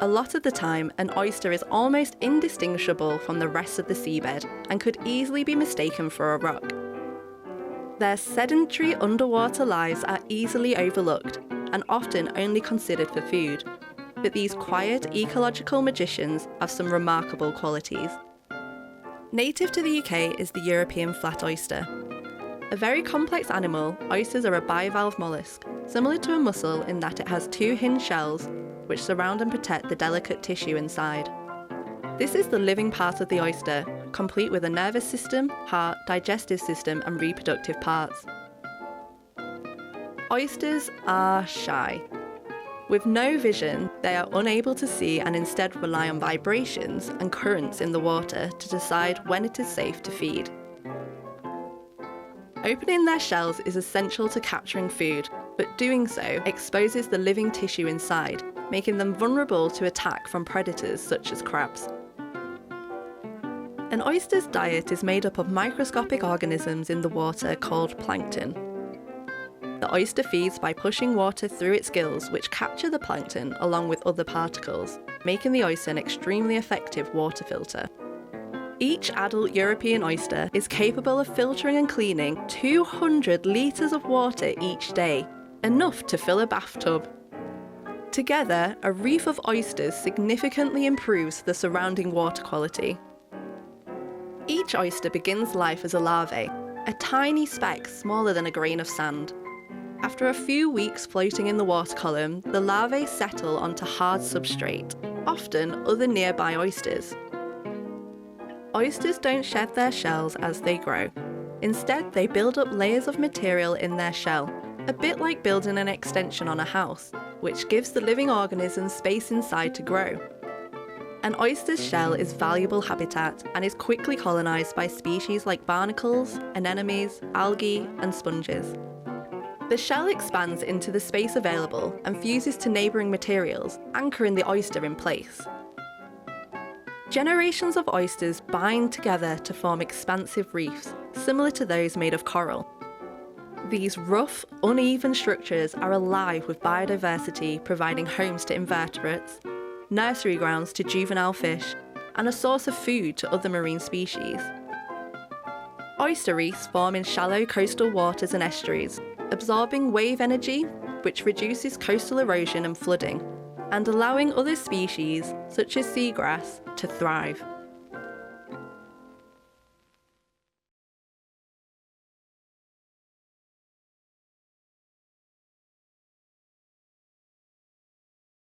A lot of the time, an oyster is almost indistinguishable from the rest of the seabed and could easily be mistaken for a rock. Their sedentary underwater lives are easily overlooked and often only considered for food. But these quiet ecological magicians have some remarkable qualities. Native to the UK is the European flat oyster. A very complex animal, oysters are a bivalve mollusk, similar to a mussel in that it has two hinged shells which surround and protect the delicate tissue inside. This is the living part of the oyster, complete with a nervous system, heart, digestive system and reproductive parts. Oysters are shy. With no vision, they are unable to see and instead rely on vibrations and currents in the water to decide when it is safe to feed. Opening their shells is essential to capturing food, but doing so exposes the living tissue inside, making them vulnerable to attack from predators such as crabs. An oyster's diet is made up of microscopic organisms in the water called plankton. The oyster feeds by pushing water through its gills, which capture the plankton along with other particles, making the oyster an extremely effective water filter. Each adult European oyster is capable of filtering and cleaning 200 litres of water each day, enough to fill a bathtub. Together, a reef of oysters significantly improves the surrounding water quality. Each oyster begins life as a larvae, a tiny speck smaller than a grain of sand. After a few weeks floating in the water column, the larvae settle onto hard substrate, often other nearby oysters. Oysters don't shed their shells as they grow. Instead, they build up layers of material in their shell, a bit like building an extension on a house, which gives the living organism space inside to grow. An oyster's shell is valuable habitat and is quickly colonised by species like barnacles, anemones, algae and sponges. The shell expands into the space available and fuses to neighbouring materials, anchoring the oyster in place. Generations of oysters bind together to form expansive reefs, similar to those made of coral. These rough, uneven structures are alive with biodiversity, providing homes to invertebrates, nursery grounds to juvenile fish, and a source of food to other marine species. Oyster reefs form in shallow coastal waters and estuaries, absorbing wave energy, which reduces coastal erosion and flooding, and allowing other species, such as seagrass, to thrive.